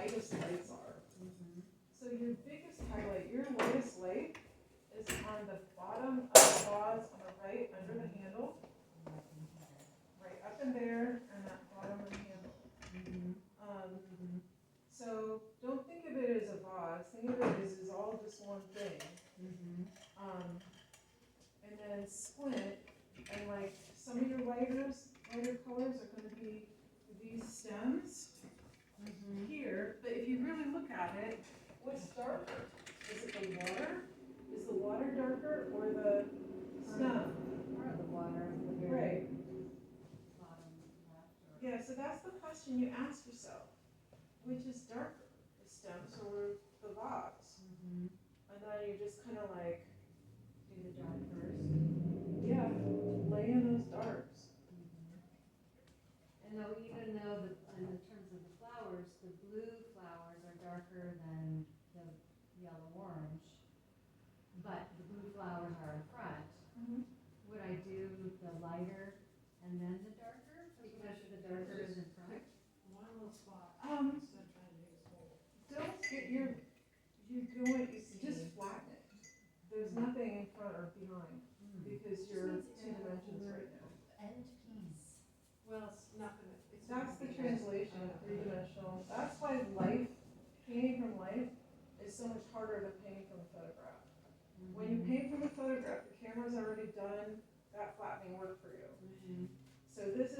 lightest lights are. So your biggest highlight, your lightest light is on the bottom of the vase on the right, under the handle. Right up in there, and that bottom of the handle. So don't think of it as a vase, think of it as all just one thing. And then squint, and like some of your lighter colors are gonna be these stems here, but if you really look at it, what's darker? Is it the water? Is the water darker or the stem? Or the water, the very Right. bottom left. Yeah, so that's the question you ask yourself. Which is darker, the stems or the vase? And then you just kind of like, Do the dark first. yeah, lay in those darks. And though, even though in terms of the flowers, the blue flowers are darker than the yellow-orange, but the blue flowers are in front, would I do the lighter and then the darker? Because the darker is in front? One little spot. Don't get you're just flatten it. There's nothing in front or behind because you're two dimensions right now. End piece. Well, it's not gonna, That's the translation of three-dimensional. That's why painting from life is so much harder than painting from a photograph. When you paint from a photograph, the camera's already done that flattening work for you. So this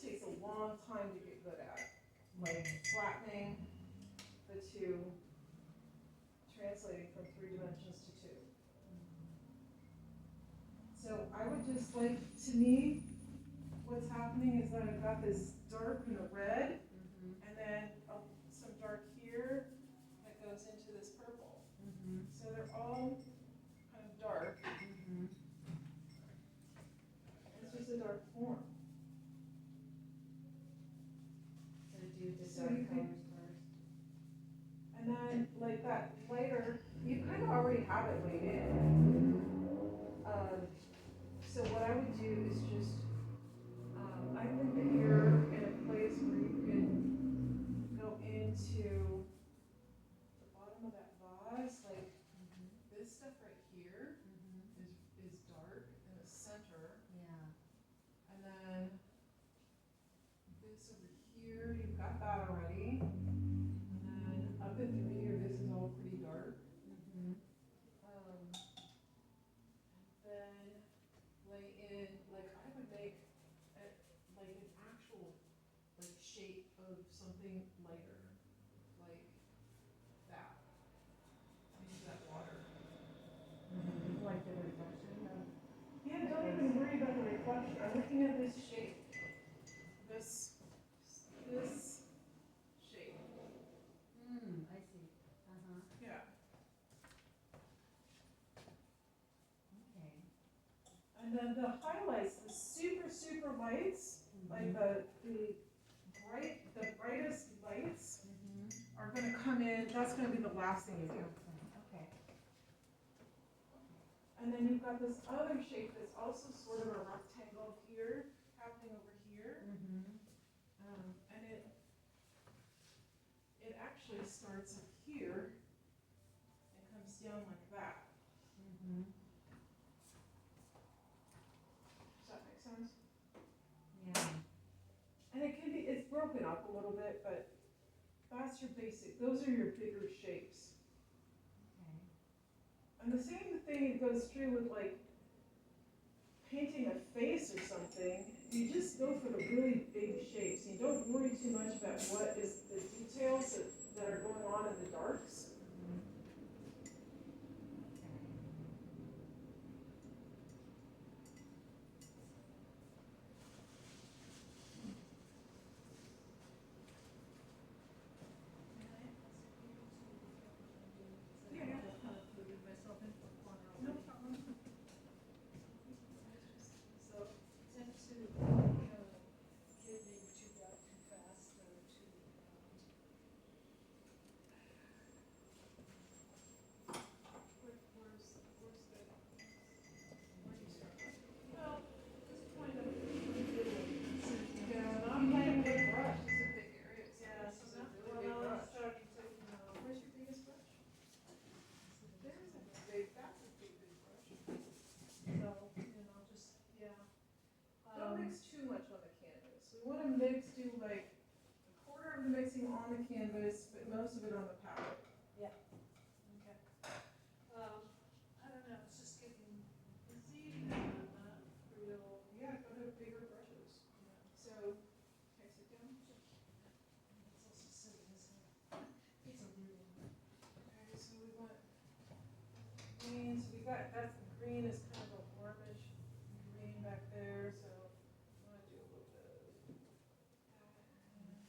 takes a long time to get good at. Like flattening the two, translating from 3 dimensions to 2. So I would just like, to me, what's happening is that I've got this dark and a red, and then some dark here that goes into this purple. So they're all kind of dark. It's just a dark form. So do the So dark you could- colors first. And then, like that lighter, you kind of already have it laid in. So what I would do is just, I think that you're in a place where you can go into the bottom of that vase, like this stuff right here is dark in the center, Yeah. and then this over here, you've got that already, and then up and through here, this is all pretty dark. And then lay in, like I would make like an actual like shape of something lighter, like that. Into that water. Like the reflection of. Yeah, don't even worry about the reflection. I'm looking at this shape. This shape. I see. Yeah. Okay. And then the highlights, the super lights, like the brightest lights are gonna come in, that's gonna be the last thing you do. Okay. And then you've got this other shape that's also sort of a rectangle here, happening over here. And it actually starts up here and comes down like that. Does that make sense? Yeah. And it's broken up a little bit, but that's your basic, those are your bigger shapes. Okay. And the same thing goes true with like painting a face or something. You just go for the really big shapes. You don't worry too much about what is the details that are going on in the darks. the canvas, but most of it on the palette. Okay. I don't know, it's just getting busy and I'm not real. Yeah, go have bigger brushes. So, can I sit down? It's also sitting, isn't it? It's a weird one. Okay, so we want green, so we got, that's, the green is kind of a warmish green back there, so I wanna do a little bit of that. And let's do some more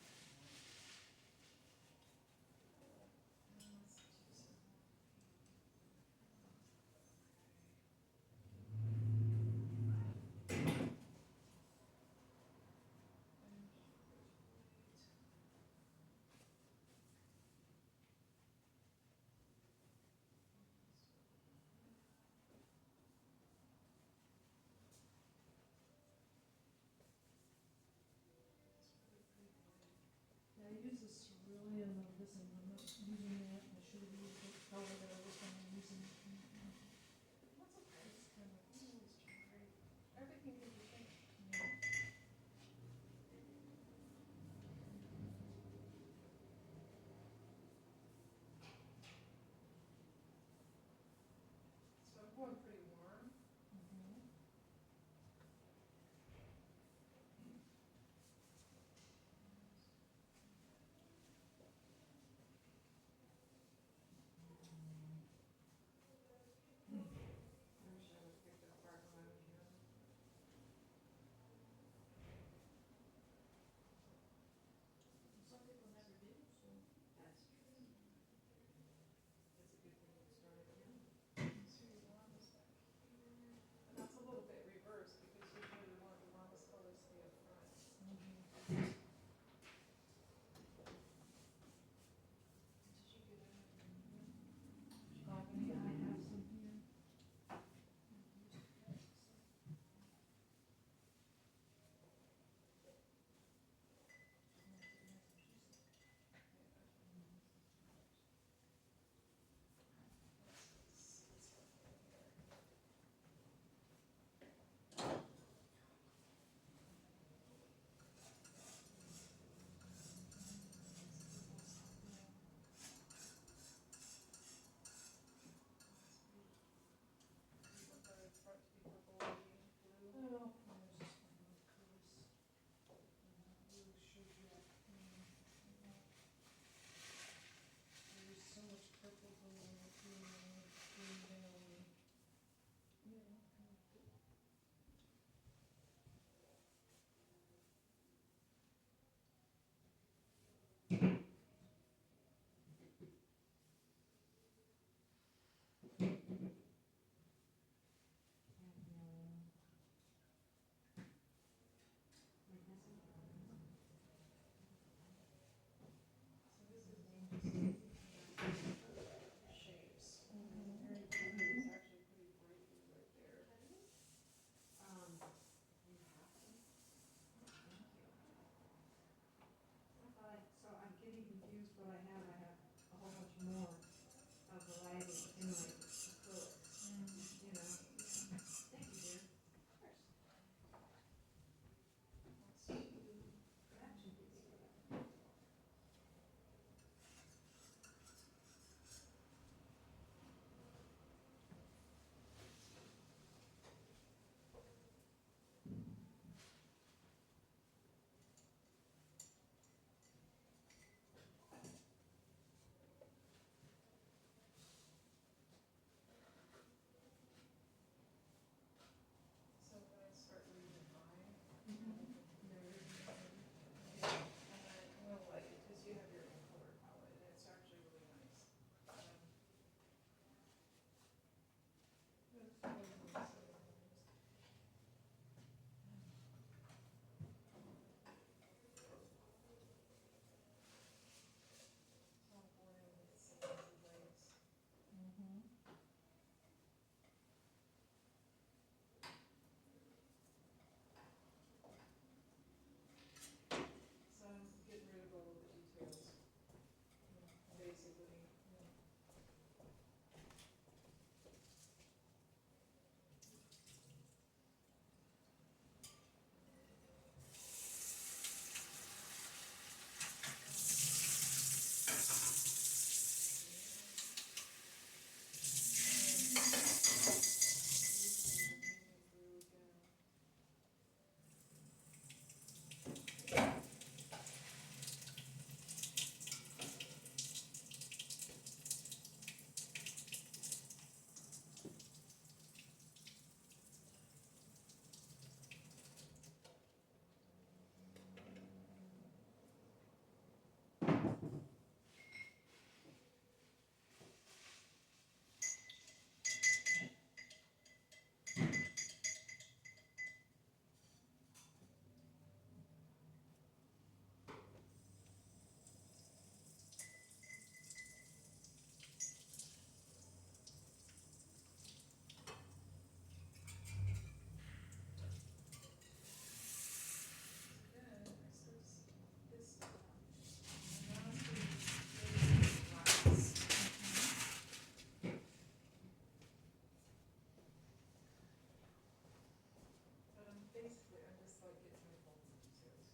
Basically, I'm just like getting my phone details.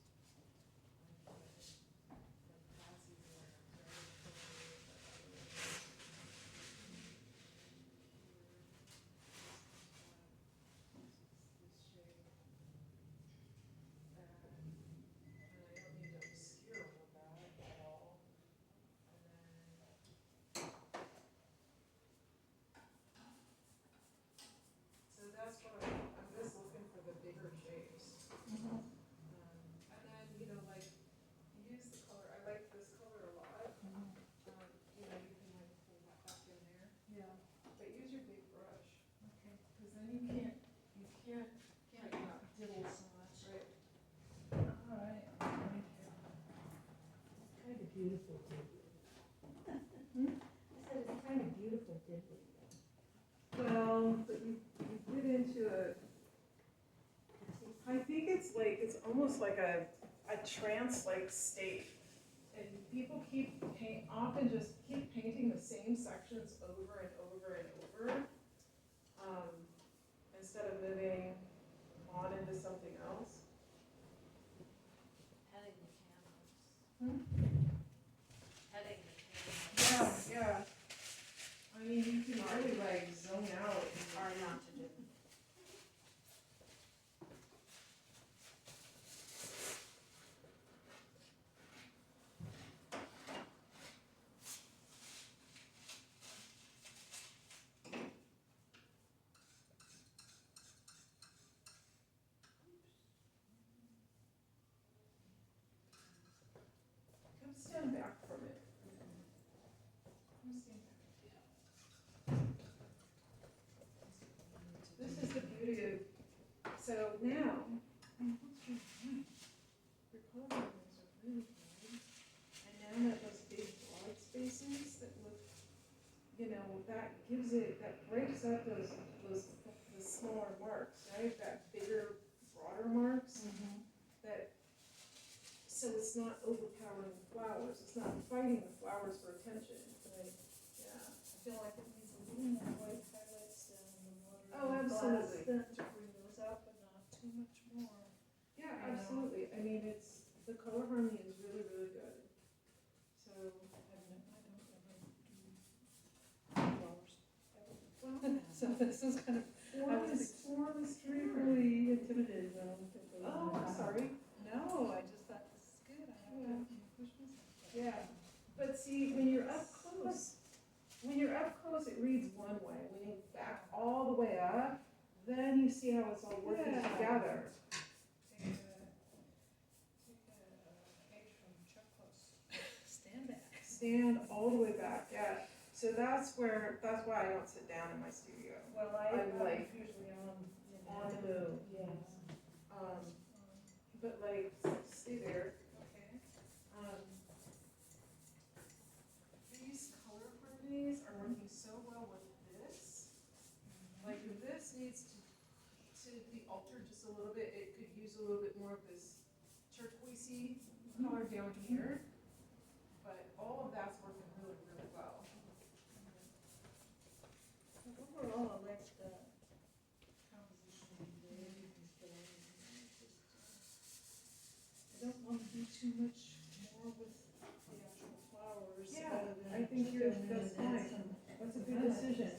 So that's what I'm just looking for the bigger shapes. And then, you know, like, use the color, I like this color a lot. You know, you can like pull that back in there, Yeah, but use your big brush, okay. because then you can't Diddle so much. right? Alright, right here. Kind of beautiful, diddly. I said it's kind of beautiful, diddly. Well, but you get into I think it's like, it's almost like a trance-like state. And people often just keep painting the same sections over and over and over, instead of moving on into something else. Heading the canvas. Hmm? Heading the canvas. Yeah. I mean, you can really like zone out. Hard not to do. Come stand back from it. Come stand back. This is the beauty of, so now, your color lines are really good. And now that those big broad spaces that look, you know, that gives it, that breaks up those, the smaller marks, right? That bigger, broader marks, that, so it's not overpowering the flowers, it's not fighting the flowers for attention, right? Yeah. I feel like it needs a little more white highlights down in the water. Oh, absolutely. To bring those out, but not too much more. Yeah, You know. absolutely. I mean, it's, the color harmony is really, really good. So, I don't ever do flowers, ever. well, So this is kind of, form is really intimidated when I looked at the. Oh, I'm sorry. No, I just thought this is good, I Yeah. have to push myself. Yeah. But see, when you're up close, it reads one way. When you back all the way up, then you see how it's all working Yeah. together. Take a page from Chuck Close. Stand back. Stand all the way back, yeah. So that's why I don't sit down in my studio. Well, I'm like usually on the move. Yes. But like, stay there. Okay. These color harmonies are working so well with this. Like if this needs to be altered just a little bit, it could use a little bit more of this turquoisey color down here. But all of that's working really, really well. Overall, I like the composition of the everything's going. I don't want to do too much more with the actual flowers. think that's fine, that's a good decision.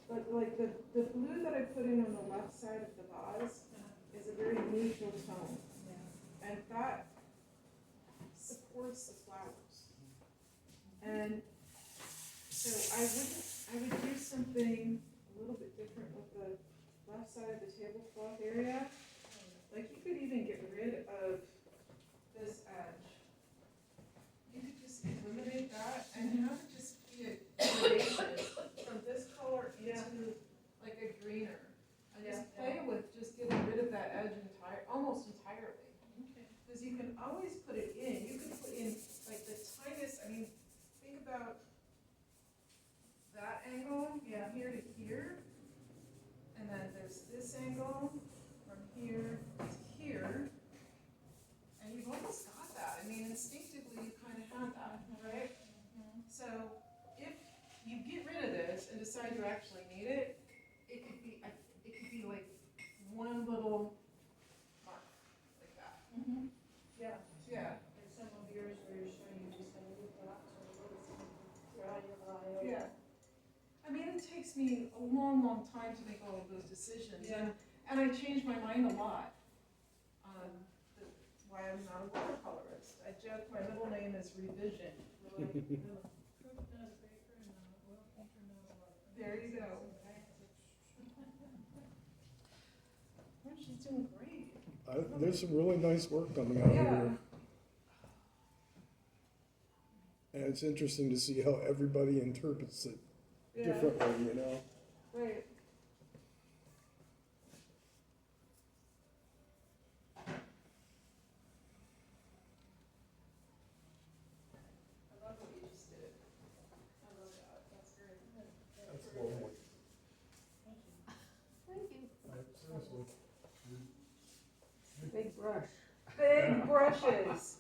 But like the blue that I put in on the left side of the vase is a very neutral tone. And that supports the flowers. And so I would do something a little bit different with the left side of the tablecloth area. Like you could even get rid of this edge. You could just eliminate that and have it just be a gradation from this color into like a greener. And just play with just getting rid of that edge almost entirely. Because you can always put it in. You can put in like the tiniest, I mean, think about that angle from here to here. And then there's this angle from here to here. And you've almost got that. I mean, instinctively you kind of have that, right? So if you get rid of this and decide you actually need it, it could be like one little mark like that. Yeah, Yeah. and some of yours where you're showing you just have a little dots or a little something. Yeah. I mean, it takes me a long, long time to make all of those decisions. Yeah. And I change my mind a lot. That's why I'm not a watercolorist. I joke my middle name is Revision. Cook, not a baker, and oil painter, not a watercolor. There you go. Oh, she's doing great. There's some really nice work coming out of Yeah. here. And it's interesting to see how everybody interprets it differently, you know? Right. I love what you just did. I love that. That's great. That's lovely. Thank you. Seriously. Big brush. Big brushes.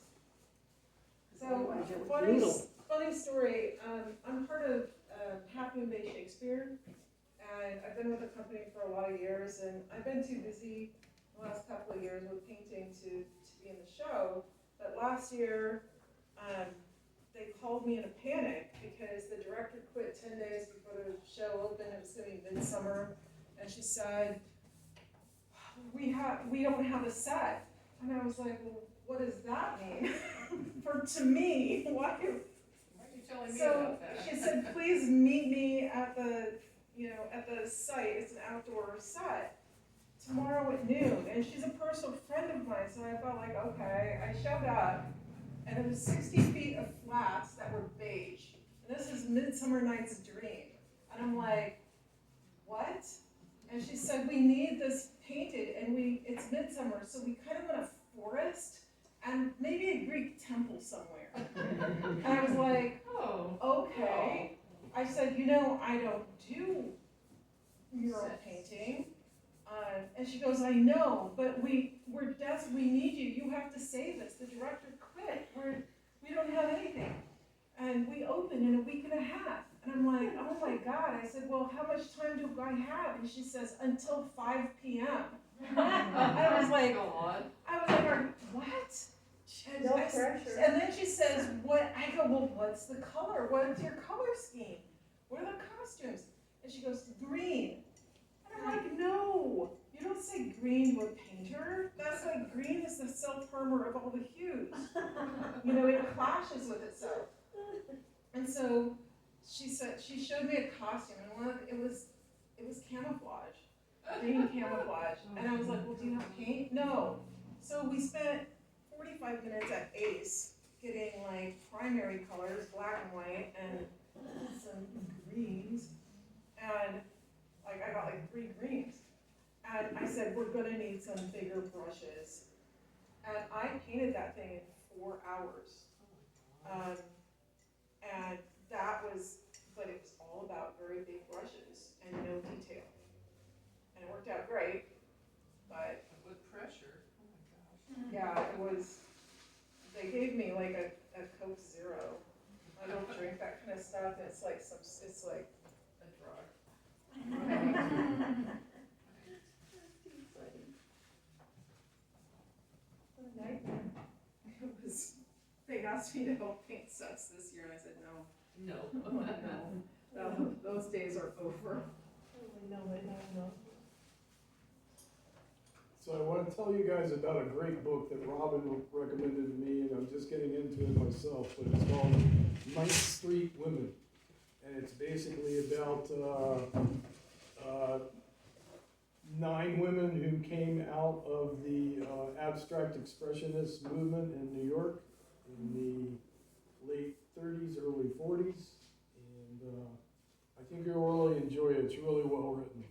So, Otherwise it would noodle. funny story, I'm part of Half Moon Bay Shakespeare, and I've been with the company for a lot of years, and I've been too busy the last couple of years with painting to be in the show, but last year, they called me in a panic because the director quit 10 days before the show opened. It was gonna be midsummer, and she said, we don't have a set. And I was like, well, what does that mean? To me, why? Why are you telling me So about that? she said, please meet me at the site. It's an outdoor set tomorrow at noon. And she's a personal friend of mine, so I felt like, okay. I showed up, and it was 60 feet of flats that were beige. And this is Midsummer Night's Dream. And I'm like, what? And she said, we need this painted, and it's midsummer, so we kind of want a forest and maybe a Greek temple somewhere. And I was like, Oh. okay. I said, I don't do mural painting. And she goes, I know, but we need you. You have to save us. The director quit. We don't have anything. And we open in a week and a half. And I'm like, oh my God. I said, well, how much time do I have? And she says, until 5 p.m. I was like, what? And No pressure. And then she says, what? I go, well, what's the color? What's your color scheme? What are the costumes? And she goes, green. And I'm like, no, you don't say green to a painter. That's like green is the self-harmer of all the hues. It clashes with itself. And so she showed me a costume, and it was camouflage, green camouflage. And I was like, well, do you have paint? No. So we spent 45 minutes at Ace getting like primary colors, black and white, and some greens. And like I got like 3 greens. And I said, we're gonna need some bigger brushes. And I painted that thing in 4 hours. And but it was all about very big brushes and no detail. And it worked out great, but. With pressure, oh my gosh. Yeah, it was, they gave me like a Coke Zero. I don't drink that kind of stuff, and it's like a drug. What a nightmare. They asked me to help paint sets this year, and I said no. No. Those days are over. No. So I want to tell you guys about a great book that Robyn recommended to me, and I'm just getting into it myself, but it's called Ninth Street Women. And it's basically about 9 women who came out of the abstract expressionist movement in New York in the late 30s, early 40s. And I think you'll really enjoy it. It's really well written.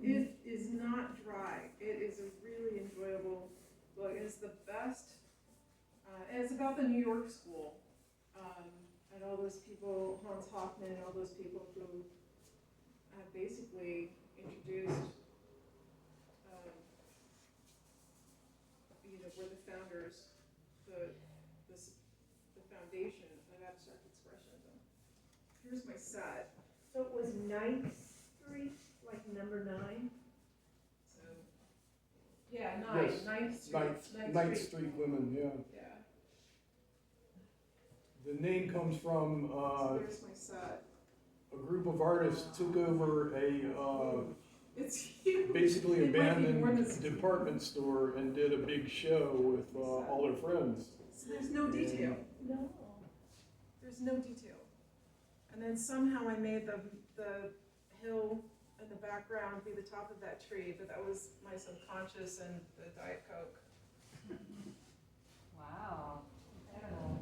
It is not dry. It is a really enjoyable book. It's the best, and it's about the New York School, and all those people, Hans Hofmann, and all those people who have basically introduced, were the founders, the foundation of abstract expressionism. Here's my set. So it was 9th Street, like number 9? So, yeah, Yes, Ninth Street. Ninth Street Women, yeah. Yeah. The name comes from So there's my set. a group of artists took over a It's huge. basically It might be more abandoned than- department store and did a big show with all their friends. So there's no detail. No. There's no detail. And then somehow I made the hill in the background be the top of that tree, but that was my subconscious and the Diet Coke. Wow, incredible.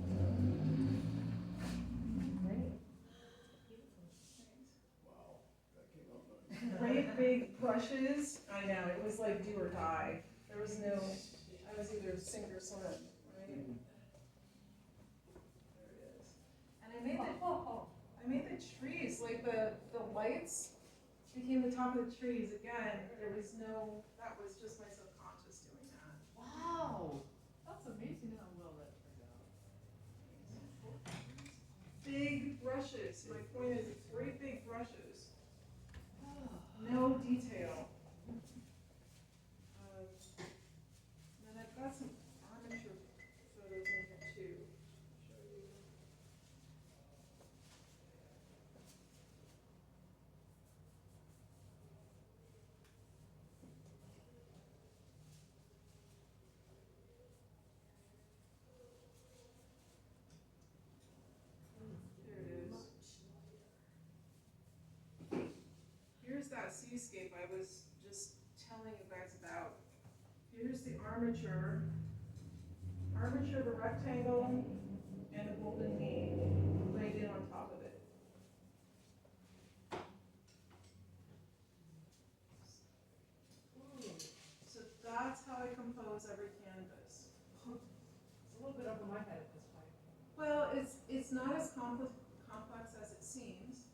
Great. Wow, that came out nice. Great big brushes. I know, it was like do or die. There was no, I was either sink or swim, right? There it is. And I made the trees, like the lights became the top of the trees. Again, there was no, that was just my subconscious doing that. Wow, that's amazing how well that turned out. Big brushes. My point is, it's great big brushes. No detail. And then I've got some armature photos in here too. Show you. There it is. Here's that seascape I was just telling you guys about. Here's the armature. Armature of a rectangle and a golden mean laid in on top of it. So that's how I compose every canvas. It's a little bit over my head at this point. Well, it's not as complex as it seems,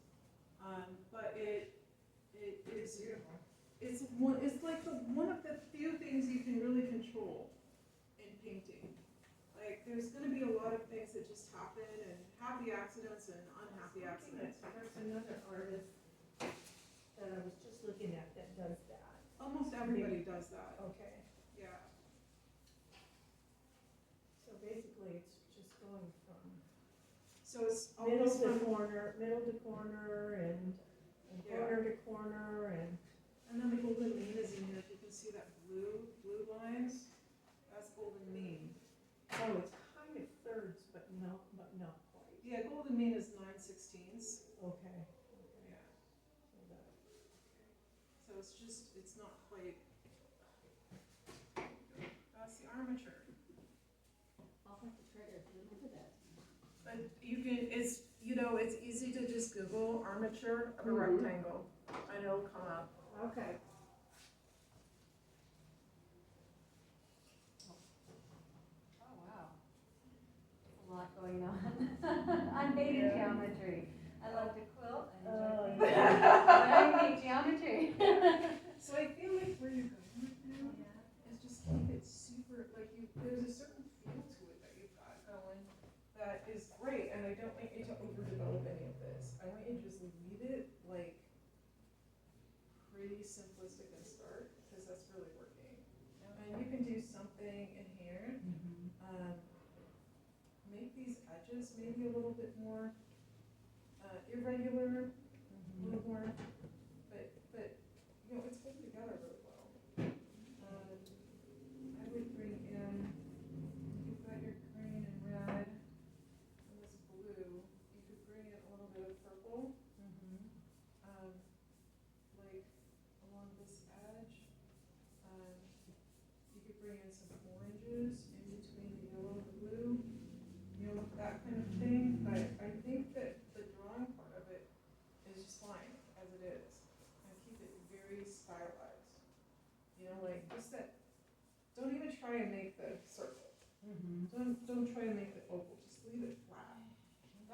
but it is. Beautiful. It's like one of the few things you can really control in painting. Like, there's gonna be a lot of things that just happen, and happy accidents and unhappy accidents. There's another artist that I was just looking at that does that. Almost everybody does that, Okay. yeah. So basically, it's just going from So it's middle always to from, corner, and Yeah. corner to corner, and then the golden mean is in here, if you can see that blue lines, that's golden mean. oh, it's kind of thirds, but not quite. Yeah, golden mean is 9/16. Okay. Yeah. So that, So it's not quite. That's the armature. I'll have to try to remember that. But you can, it's easy to just Google armature of a Mhm. rectangle, and it'll come up. okay. Oh, wow. A lot going on. I'm hating Yeah. geometry. I love to quilt and Oh, but I hate geometry. So I feel like where you're going right now is just keep it super, like there's a certain feel to it that you've got going that is great, and I don't want you to overdevelop any of this. I want you to just leave it like pretty simplistic and start, because that's really working. And you can do something in here. Make these edges edges, maybe a little bit more irregular, a little more, but, you know, it's holding together really well. I would bring in, you've got your green and red, and this blue, you could bring in a little bit of purple, like along this edge. You could bring in some oranges in between the yellow and the blue, you know, that kind of thing. But I think that the drawing part of it is just fine as it is, and keep it very stylized. You know, like just that. Don't even try and make the circle. Don't try and make the oval. Just leave it flat.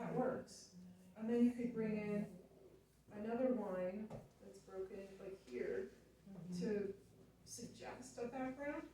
That works. And then you could bring in another line that's broken like here to suggest a background.